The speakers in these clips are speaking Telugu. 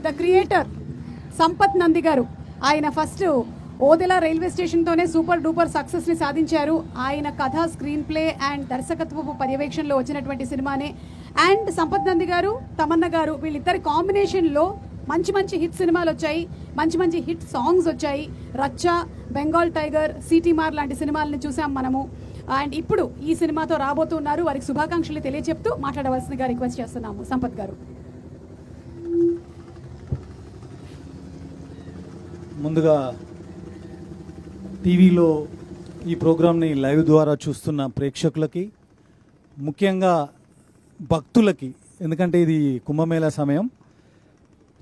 ద క్రియేటర్ సంపత్ నంది గారు. ఆయన ఫస్ట్ ఓదెలా రైల్వే స్టేషన్తోనే సూపర్ డూపర్ సక్సెస్ని సాధించారు. ఆయన కథ, స్క్రీన్ ప్లే అండ్ దర్శకత్వపు పర్యవేక్షణలో వచ్చినటువంటి సినిమానే. అండ్ సంపత్ నంది గారు, తమన్నా గారు వీళ్ళిద్దరి కాంబినేషన్లో మంచి మంచి హిట్ సినిమాలు వచ్చాయి, మంచి మంచి హిట్ సాంగ్స్ వచ్చాయి. రచ్చ, బెంగాల్ టైగర్, సిటీ మార్ లాంటి సినిమాలని చూసాం మనము. అండ్ ఇప్పుడు ఈ సినిమాతో రాబోతున్నారు. వారికి శుభాకాంక్షలు తెలియజెప్తూ మాట్లాడవలసిందిగా రిక్వెస్ట్ చేస్తున్నాము. సంపత్ గారు. ముందుగా టీవీలో ఈ ప్రోగ్రామ్ని లైవ్ ద్వారా చూస్తున్న ప్రేక్షకులకి, ముఖ్యంగా భక్తులకి, ఎందుకంటే ఇది కుంభమేళా సమయం,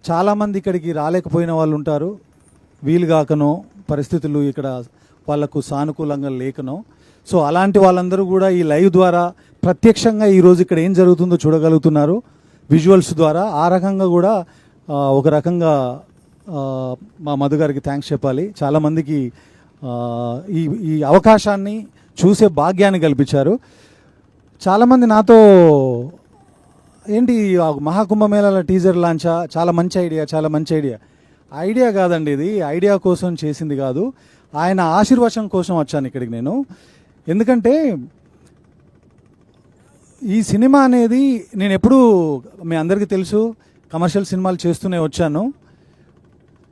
చాలామంది ఇక్కడికి రాలేకపోయిన వాళ్ళు ఉంటారు. వీలుగాకనో పరిస్థితులు ఇక్కడ వాళ్లకు సానుకూలంగా లేకనో. సో అలాంటి వాళ్ళందరూ కూడా ఈ లైవ్ ద్వారా ప్రత్యక్షంగా ఈరోజు ఇక్కడ ఏం జరుగుతుందో చూడగలుగుతున్నారు విజువల్స్ ద్వారా. ఆ రకంగా కూడా ఒక రకంగా మా మధు గారికి థ్యాంక్స్ చెప్పాలి. చాలామందికి ఈ ఈ అవకాశాన్ని చూసే భాగ్యాన్ని కల్పించారు. చాలామంది నాతో ఏంటి మహాకుంభమేళాల టీజర్ లాంచా, చాలా మంచి ఐడియా, చాలా మంచి ఐడియా. ఐడియా కాదండి, ఇది ఐడియా కోసం చేసింది కాదు, ఆయన ఆశీర్వచనం కోసం వచ్చాను ఇక్కడికి నేను. ఎందుకంటే ఈ సినిమా అనేది నేను ఎప్పుడూ, మీ అందరికీ తెలుసు, కమర్షియల్ సినిమాలు చేస్తూనే వచ్చాను.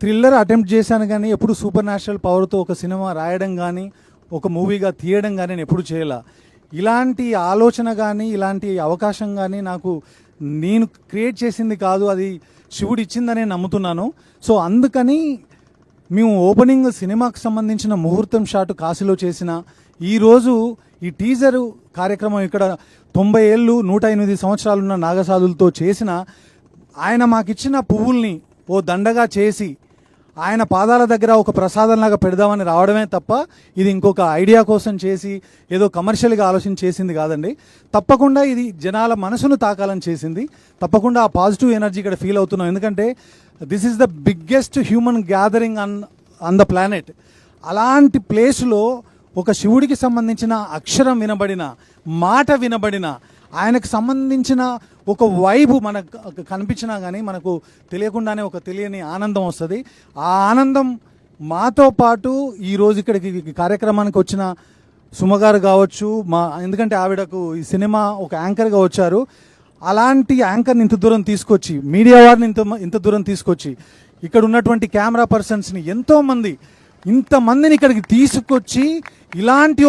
థ్రిల్లర్ అటెంప్ట్ చేశాను కానీ ఎప్పుడు సూపర్ న్యాచురల్ పవర్తో ఒక సినిమా రాయడం కానీ ఒక మూవీగా తీయడం కానీ నేను ఎప్పుడు చేయలే. ఇలాంటి ఆలోచన కానీ ఇలాంటి అవకాశం కానీ నాకు నేను క్రియేట్ చేసింది కాదు, అది శివుడు ఇచ్చిందనే నమ్ముతున్నాను. సో అందుకని మేము ఓపెనింగ్ సినిమాకు సంబంధించిన ముహూర్తం షాట్ కాశీలో చేసిన, ఈరోజు ఈ టీజరు కార్యక్రమం ఇక్కడ 90 ఏళ్ళు 108 సంవత్సరాలున్న నాగసాధులతో చేసిన, ఆయన మాకిచ్చిన పువ్వుల్ని ఓ దండగా చేసి ఆయన పాదాల దగ్గర ఒక ప్రసాదంలాగా పెడదామని రావడమే తప్ప ఇది ఇంకొక ఐడియా కోసం చేసి ఏదో కమర్షియల్గా ఆలోచన చేసింది కాదండి. తప్పకుండా ఇది జనాల మనసును తాకాలని చేసింది. తప్పకుండా ఆ పాజిటివ్ ఎనర్జీ ఇక్కడ ఫీల్ అవుతున్నాం. ఎందుకంటే this is the biggest human gathering on the planet. అలాంటి ప్లేస్లో ఒక శివుడికి సంబంధించిన అక్షరం వినబడిన, మాట వినబడిన, ఆయనకు సంబంధించిన ఒక వైబు మనకు కనిపించినా కానీ మనకు తెలియకుండానే ఒక తెలియని ఆనందం వస్తుంది. ఆ ఆనందం మాతో పాటు ఈరోజు ఇక్కడికి కార్యక్రమానికి వచ్చిన సుమగారు కావచ్చు, ఎందుకంటే ఆవిడకు ఈ సినిమా ఒక యాంకర్గా వచ్చారు. అలాంటి యాంకర్ని ఇంత దూరం తీసుకొచ్చి, మీడియా వారిని ఇంత దూరం తీసుకొచ్చి, ఇక్కడ ఉన్నటువంటి కెమెరా పర్సన్స్ని ఇంతమందిని ఇక్కడికి తీసుకొచ్చి ఇలాంటి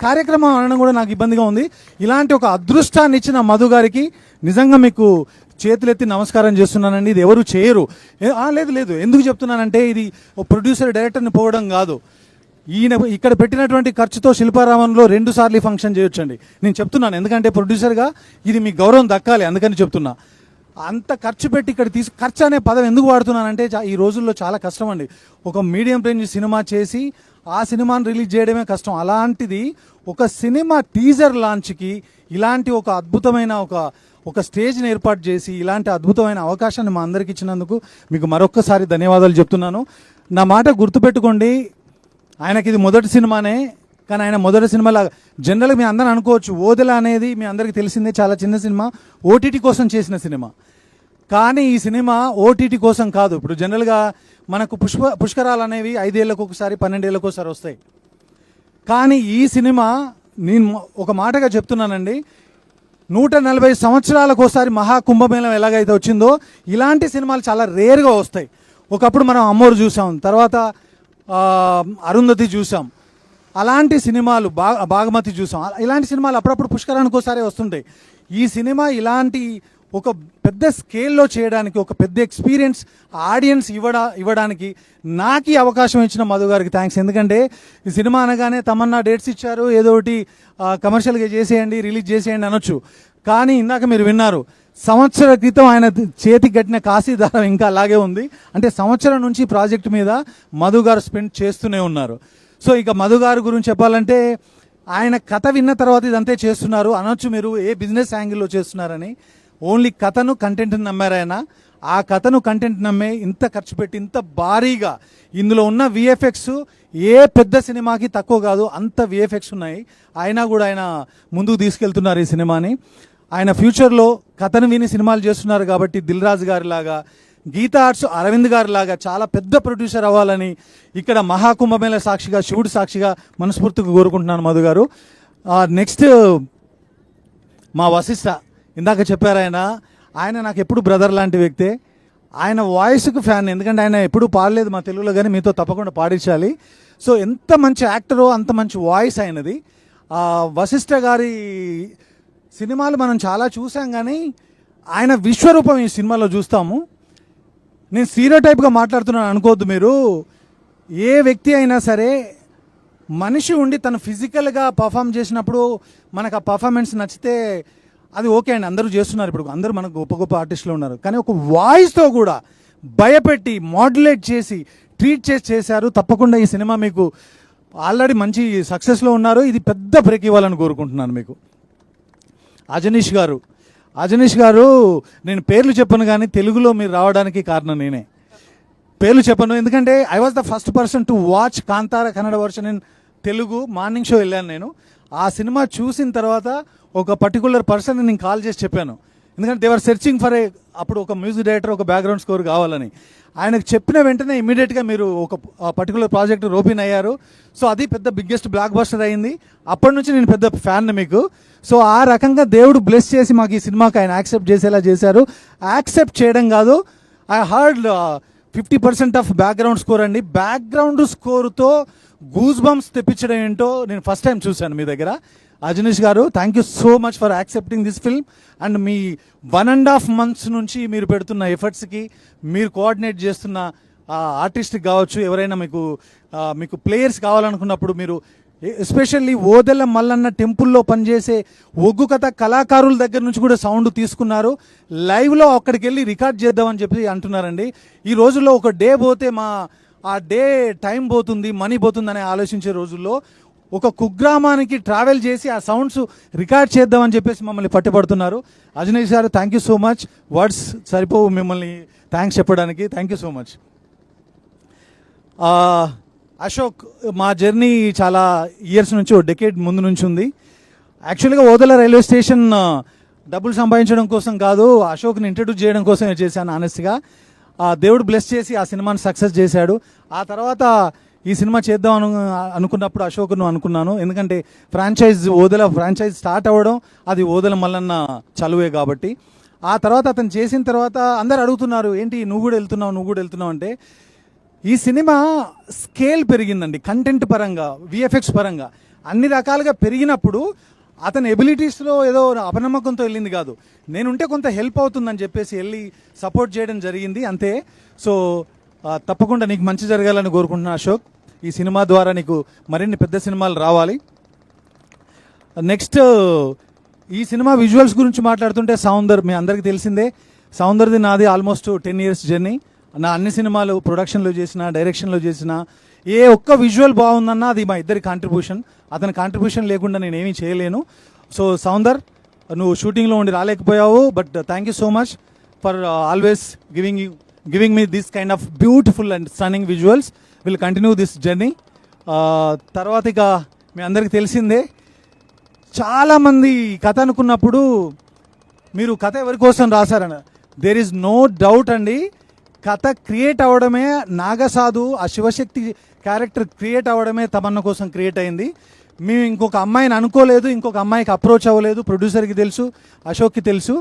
కార్యక్రమం అనడం కూడా నాకు ఇబ్బందిగా ఉంది. ఇలాంటి ఒక అదృష్టాన్ని ఇచ్చిన మధు గారికి నిజంగా మీకు చేతులెత్తి నమస్కారం చేస్తున్నానండి. ఇది ఎవరు చేయరు. లేదు, ఎందుకు చెప్తున్నానంటే ఇది ప్రొడ్యూసర్ డైరెక్టర్ని పోవడం కాదు. ఈయన ఇక్కడ పెట్టినటువంటి ఖర్చుతో శిల్పారామంలో 2 సార్లు ఫంక్షన్ చేయొచ్చండి. నేను చెప్తున్నాను, ఎందుకంటే ప్రొడ్యూసర్గా ఇది మీకు గౌరవం దక్కాలి, అందుకని చెప్తున్నా. అంత ఖర్చు పెట్టి ఇక్కడ ఖర్చు అనే పదం ఎందుకు వాడుతున్నానంటే ఈ రోజుల్లో చాలా కష్టం అండి. ఒక మీడియం రేంజ్ సినిమా చేసి ఆ సినిమాని రిలీజ్ చేయడమే కష్టం. అలాంటిది ఒక సినిమా టీజర్ లాంచ్కి ఇలాంటి ఒక అద్భుతమైన ఒక స్టేజ్ని ఏర్పాటు చేసి ఇలాంటి అద్భుతమైన అవకాశాన్ని మా అందరికి ఇచ్చినందుకు మీకు మరొక్కసారి ధన్యవాదాలు చెప్తున్నాను. నా మాట గుర్తుపెట్టుకోండి, ఆయనకి ఇది మొదటి సినిమానే, కానీ ఆయన మొదటి సినిమాలా జనరల్గా మీ అందరూ అనుకోవచ్చు, ఓదెలా అనేది మీ అందరికీ తెలిసిందే, చాలా చిన్న సినిమా, ఓటీటీ కోసం చేసిన సినిమా. కానీ ఈ సినిమా ఓటీటీ కోసం కాదు. ఇప్పుడు జనరల్గా మనకు పుష్కరాలు అనేవి 5 ఏళ్ళకు ఒకసారి 12 ఏళ్ళకు ఒకసారి వస్తాయి. కానీ ఈ సినిమా నేను ఒక మాటగా చెప్తున్నానండి, 140 సంవత్సరాలకు ఒకసారి మహాకుంభమేళం ఎలాగైతే వచ్చిందో ఇలాంటి సినిమాలు చాలా రేర్గా వస్తాయి. ఒకప్పుడు మనం అమ్మోరు చూసాం, తర్వాత అరుంధతి చూసాం, అలాంటి సినిమాలు బాగమతి చూసాం. ఇలాంటి సినిమాలు అప్పుడప్పుడు పుష్కరానికి ఒకసారి వస్తుంటాయి. ఈ సినిమా ఇలాంటి ఒక పెద్ద స్కేల్లో చేయడానికి, ఒక పెద్ద ఎక్స్పీరియన్స్ ఆడియన్స్ ఇవ్వడానికి నాకు ఈ అవకాశం ఇచ్చిన మధు గారికి థ్యాంక్స్. ఎందుకంటే ఈ సినిమా అనగానే తమన్నా డేట్స్ ఇచ్చారు, ఏదో ఒకటి కమర్షియల్గా చేసేయండి, రిలీజ్ చేసేయండి అనొచ్చు. కానీ ఇందాక మీరు విన్నారు, సంవత్సరం క్రితం ఆయన చేతికి కట్టిన కాశీ దారం ఇంకా అలాగే ఉంది. అంటే సంవత్సరం నుంచి ప్రాజెక్ట్ మీద మధు గారు స్పెండ్ చేస్తూనే ఉన్నారు. సో ఇక మధు గారి గురించి చెప్పాలంటే, ఆయన కథ విన్న తర్వాత ఇదంతే చేస్తున్నారు అనొచ్చు మీరు, ఏ బిజినెస్ యాంగిల్లో చేస్తున్నారని. ఓన్లీ కథను, కంటెంట్ని నమ్మారు ఆయన. ఆ కథను, కంటెంట్ నమ్మే ఇంత ఖర్చు పెట్టి ఇంత భారీగా ఇందులో ఉన్న విఎఫ్ఎక్స్ ఏ పెద్ద సినిమాకి తక్కువ కాదు, అంత విఎఫ్ఎక్స్ ఉన్నాయి. అయినా కూడా ఆయన ముందుకు తీసుకెళ్తున్నారు ఈ సినిమాని. ఆయన ఫ్యూచర్లో కథను విని సినిమాలు చేస్తున్నారు కాబట్టి దిల్ రాజు గారి లాగా, గీతా ఆర్ట్స్ అరవింద్ గారి లాగా చాలా పెద్ద ప్రొడ్యూసర్ అవ్వాలని ఇక్కడ మహాకుంభమేళ సాక్షిగా, శివుడు సాక్షిగా మనస్ఫూర్తిగా కోరుకుంటున్నాను మధు గారు. నెక్స్ట్ మా వశిష్ఠ, ఇందాక చెప్పారు ఆయన నాకు ఎప్పుడు బ్రదర్ లాంటి వ్యక్తే. ఆయన వాయిస్కి ఫ్యాన్, ఎందుకంటే ఆయన ఎప్పుడూ పాడలేదు మా తెలుగులో, కానీ మీతో తప్పకుండా పాడించాలి. సో ఎంత మంచి యాక్టరో అంత మంచి వాయిస్ ఆయనది. వశిష్ఠ గారి సినిమాలు మనం చాలా చూసాం, కానీ ఆయన విశ్వరూపం ఈ సినిమాలో చూస్తాము. నేను స్టీరియోటైప్గా మాట్లాడుతున్నాను అనుకోవద్దు మీరు. ఏ వ్యక్తి అయినా సరే మనిషి ఉండి తను ఫిజికల్గా పర్ఫామ్ చేసినప్పుడు మనకు ఆ పర్ఫార్మెన్స్ నచ్చితే అది ఓకే అండి, అందరూ చేస్తున్నారు, ఇప్పుడు అందరూ మనకు గొప్ప గొప్ప ఆర్టిస్టులు ఉన్నారు. కానీ ఒక వాయిస్తో కూడా భయపెట్టి మాడ్యులేట్ చేసి ట్రీట్ చేశారు. తప్పకుండా ఈ సినిమా మీకు ఆల్రెడీ మంచి సక్సెస్లో ఉన్నారు, ఇది పెద్ద బ్రేక్ ఇవ్వాలని కోరుకుంటున్నాను మీకు. అజనీష్ గారు నేను పేర్లు చెప్పను, కానీ తెలుగులో మీరు రావడానికి కారణం నేనే. పేర్లు చెప్పను ఎందుకంటే I was the first person to watch Kantara Kannada version in Telugu. Morning show వెళ్ళాను నేను. ఆ సినిమా చూసిన తర్వాత ఒక పర్టికులర్ పర్సన్ నేను కాల్ చేసి చెప్పాను, ఎందుకంటే దేవర్ సెర్చింగ్ ఫర్ అప్పుడు ఒక మ్యూజిక్ డైరెక్టర్, ఒక బ్యాక్గ్రౌండ్ స్కోర్ కావాలని. ఆయనకు చెప్పిన వెంటనే ఇమీడియట్గా మీరు ఒక పర్టికులర్ ప్రాజెక్ట్ రోపిన్ అయ్యారు. సో అది పెద్ద బిగ్గెస్ట్ బ్లాక్ బస్టర్ అయింది. అప్పటి నుంచి నేను పెద్ద ఫ్యాన్ మీకు. సో ఆ రకంగా దేవుడు బ్లెస్ చేసి మాకు ఈ సినిమాకి ఆయన యాక్సెప్ట్ చేసేలా చేశారు. యాక్సెప్ట్ చేయడం కాదు, I heard 50% of background score అండి. బ్యాక్గ్రౌండ్ స్కోర్తో గూస్ బంప్స్ తెప్పించడం ఏంటో నేను ఫస్ట్ టైం చూశాను మీ దగ్గర. అజనీష్ గారు, thank you so much for accepting this film. And me 1.5 months నుంచి మీరు పెడుతున్న ఎఫర్ట్స్కి, మీరు కోఆర్డినేట్ చేస్తున్న ఆర్టిస్ట్కి కావచ్చు, ఎవరైనా మీకు ప్లేయర్స్ కావాలనుకున్నప్పుడు మీరు ఎస్పెషల్లీ ఓదెల మల్లన్న టెంపుల్లో పనిచేసే ఒగ్గు కథ కళాకారుల దగ్గర నుంచి కూడా సౌండ్ తీసుకున్నారు. లైవ్లో అక్కడికి వెళ్ళి రికార్డ్ చేద్దామని చెప్పి అంటున్నారండి. ఈ రోజుల్లో ఒక డే పోతే ఆ డే టైం పోతుంది, మనీ పోతుంది అని ఆలోచించే రోజుల్లో ఒక కుగ్రామానికి ట్రావెల్ చేసి ఆ సౌండ్స్ రికార్డ్ చేద్దామని చెప్పేసి మమ్మల్ని పట్టుబడుతున్నారు. అజనీష్ గారు, thank you so much. Words సరిపోవు మిమ్మల్ని థ్యాంక్స్ చెప్పడానికి. Thank you so much. Ashok, మా జర్నీ చాలా ఇయర్స్ నుంచి, ఓ డెకేడ్ ముందు నుంచి ఉంది. యాక్చువల్గా ఓదెల రైల్వే స్టేషన్ డబ్బులు సంపాదించడం కోసం కాదు, అశోక్ని ఇంట్రడ్యూస్ చేయడం కోసం చేశాను ఆనెస్ట్గా. దేవుడు బ్లెస్ చేసి ఆ సినిమాని సక్సెస్ చేశాడు. ఆ తర్వాత ఈ సినిమా చేద్దాం అనుకున్నప్పుడు అశోక్ను అనుకున్నాను, ఎందుకంటే ఓదెల ఫ్రాంచైజ్ స్టార్ట్ అవ్వడం అది ఓదెల మల్లన్న చలువే కాబట్టి. ఆ తర్వాత అతను చేసిన తర్వాత అందరు అడుగుతున్నారు, ఏంటి నువ్వు కూడా వెళ్తున్నావు అంటే, ఈ సినిమా స్కేల్ పెరిగిందండి. కంటెంట్ పరంగా, విఎఫ్ఎక్స్ పరంగా అన్ని రకాలుగా పెరిగినప్పుడు అతని ఎబిలిటీస్లో ఏదో అపనమ్మకంతో వెళ్ళింది కాదు, నేనుంటే కొంత హెల్ప్ అవుతుందని చెప్పేసి వెళ్ళి సపోర్ట్ చేయడం జరిగింది, అంతే. సో తప్పకుండా నీకు మంచి జరగాలని కోరుకుంటున్నాను అశోక్. ఈ సినిమా ద్వారా నీకు మరిన్ని పెద్ద సినిమాలు రావాలి. నెక్స్ట్, ఈ సినిమా విజువల్స్ గురించి మాట్లాడుతుంటే సౌందర్ మీ అందరికీ తెలిసిందే. సౌందర్ది నాది ఆల్మోస్ట్ 10 years జర్నీ. నా అన్ని సినిమాలు ప్రొడక్షన్లో చేసిన, డైరెక్షన్లో చేసిన, ఏ ఒక్క విజువల్ బాగుందన్నా అది మా ఇద్దరి కాంట్రిబ్యూషన్. అతని కాంట్రిబ్యూషన్ లేకుండా నేను ఏమీ చేయలేను. సో సౌందర్, నువ్వు షూటింగ్లో ఉండి రాలేకపోయావు, but thank you so much for always giving me this kind of beautiful and stunning visuals. Will continue this journey. తర్వాత ఇక మీ అందరికీ తెలిసిందే, చాలామంది కథ అనుకున్నప్పుడు మీరు కథ ఎవరి కోసం రాశారని, దేర్ ఈజ్ నో డౌట్ అండి. కథ క్రియేట్ అవ్వడమే, నాగసాధు ఆ శివశక్తి క్యారెక్టర్ క్రియేట్ అవ్వడమే తమన్న కోసం క్రియేట్ అయింది. మేము ఇంకొక అమ్మాయిని అనుకోలేదు, ఇంకొక అమ్మాయికి అప్రోచ్ అవ్వలేదు. ప్రొడ్యూసర్కి తెలుసు, అశోక్కి తెలుసు.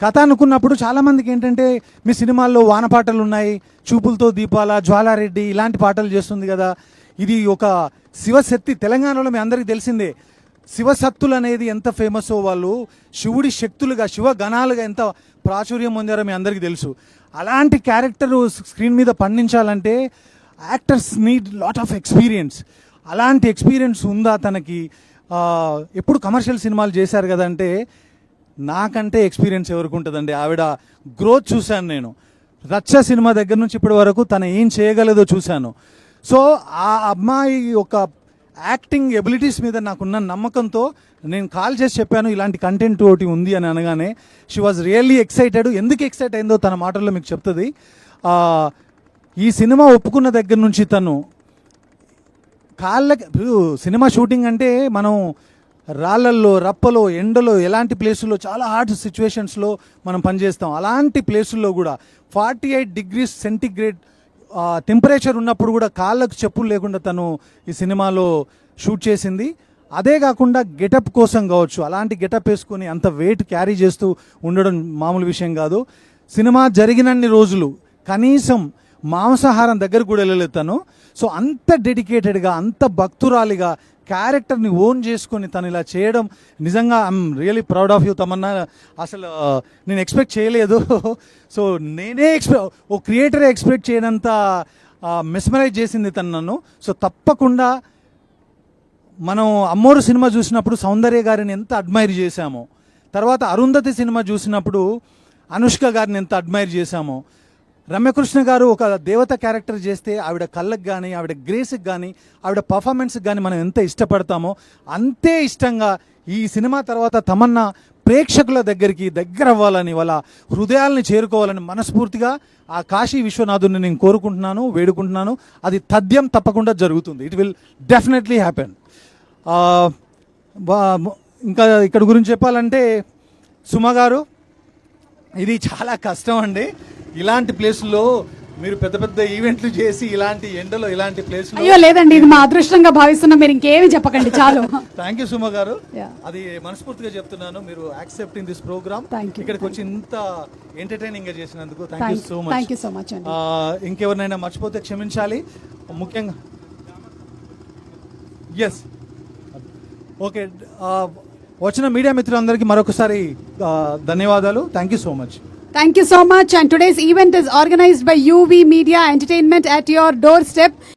కథ అనుకున్నప్పుడు చాలామందికి ఏంటంటే, మీ సినిమాల్లో వాన పాటలు ఉన్నాయి, చూపులతో దీపాల, జ్వాలారెడ్డి ఇలాంటి పాటలు చేస్తుంది కదా, ఇది ఒక శివశక్తి. తెలంగాణలో మీ అందరికీ తెలిసిందే శివశక్తులు అనేది ఎంత ఫేమసో, వాళ్ళు శివుడి శక్తులుగా, శివగణాలుగా ఎంత ప్రాచుర్యం పొందారో మీ అందరికీ తెలుసు. అలాంటి క్యారెక్టర్ స్క్రీన్ మీద పండించాలంటే actors need lot of experience. అలాంటి ఎక్స్పీరియన్స్ ఉందా తనకి? ఎప్పుడు కమర్షియల్ సినిమాలు చేశారు కదంటే, నాకంటే ఎక్స్పీరియన్స్ ఎవరికి ఉంటుందండి. ఆవిడ గ్రోత్ చూశాను నేను. రచ్చ సినిమా దగ్గర నుంచి ఇప్పటి వరకు తను ఏం చేయగలదో చూశాను. సో ఆ అమ్మాయి ఒక యాక్టింగ్ ఎబిలిటీస్ మీద నాకున్న నమ్మకంతో నేను కాల్ చేసి చెప్పాను, ఇలాంటి కంటెంట్ ఒకటి ఉంది అని అనగానే షీ వాజ్ రియల్లీ ఎక్సైటెడ్. ఎందుకు ఎక్సైట్ అయిందో తన మాటల్లో మీకు చెప్తుంది. ఈ సినిమా ఒప్పుకున్న దగ్గర నుంచి తను సినిమా షూటింగ్ అంటే మనం రాళ్ళల్లో రప్పలో ఎండలో ఎలాంటి ప్లేసుల్లో చాలా హార్డ్ సిచ్యువేషన్స్లో మనం పనిచేస్తాం. అలాంటి ప్లేసుల్లో కూడా 48 degrees సెంటిగ్రేడ్ టెంపరేచర్ ఉన్నప్పుడు కూడా కాళ్ళకు చెప్పులు లేకుండా తను ఈ సినిమాలో షూట్ చేసింది. అదే కాకుండా గెటప్ కోసం కావచ్చు, అలాంటి గెటప్ వేసుకొని అంత వెయిట్ క్యారీ చేస్తూ ఉండడం మామూలు విషయం కాదు. సినిమా జరిగినన్ని రోజులు కనీసం మాంసాహారం దగ్గర కూడా వెళ్ళలేదు తను. సో అంత డెడికేటెడ్గా, అంత భక్తురాలిగా క్యారెక్టర్ని ఓన్ చేసుకొని తను ఇలా చేయడం నిజంగా I'm really proud of you Tamannaah. అసలు నేను ఎక్స్పెక్ట్ చేయలేదు. సో నేనే ఓ క్రియేటరే ఎక్స్పెక్ట్ చేయనంత మెస్మరైజ్ చేసింది తను నన్ను. సో తప్పకుండా మనం అమ్మోరు సినిమా చూసినప్పుడు సౌందర్య గారిని ఎంత అడ్మైర్ చేశామో, తర్వాత అరుంధతి సినిమా చూసినప్పుడు అనుష్క గారిని ఎంత అడ్మైర్ చేశామో, రమ్యకృష్ణ గారు ఒక దేవత క్యారెక్టర్ చేస్తే ఆవిడ కళ్ళకు కానీ, ఆవిడ గ్రేస్కి కానీ, ఆవిడ పర్ఫార్మెన్స్కి కానీ మనం ఎంత ఇష్టపడతామో అంతే ఇష్టంగా ఈ సినిమా తర్వాత తమన్నా ప్రేక్షకుల దగ్గర అవ్వాలని, వాళ్ళ హృదయాల్ని చేరుకోవాలని మనస్ఫూర్తిగా ఆ కాశీ విశ్వనాథుని నేను కోరుకుంటున్నాను, వేడుకుంటున్నాను. అది తథ్యం తప్పకుండా జరుగుతుంది. It will definitely happen. ఇంకా ఇక్కడ గురించి చెప్పాలంటే సుమ గారు, ఇది చాలా కష్టం అండి. ఇలాంటి ప్లేసుల్లో మీరు పెద్ద పెద్ద ఈవెంట్లు చేసి ఇలాంటి ఎండలో ఇలాంటి ప్లేసులో. అయ్యో లేదండి, ఇది మా అదృష్టంగా భావిస్తున్నాం. మీరు ఇంకేమి చెప్పకండి, చాలు. థ్యాంక్ యూ సుమ గారు, Yeah. అది మనస్ఫూర్తిగా చెప్తున్నాను. మీరు accepting this programme, Thank you. ఇక్కడికి వచ్చి ఇంత ఎంటర్టైనింగ్ గా చేసినందుకు thank you so thank you much. So much అండి. ఇంకెవరినైనా మర్చిపోతే క్షమించాలి. ముఖ్యంగా ఎస్ ఓకే, వచ్చిన మీడియా మిత్రులందరికీ మరొకసారి ధన్యవాదాలు. Thank you so much. Thank you so much. And today's event is organized by UV Media Entertainment at your doorstep.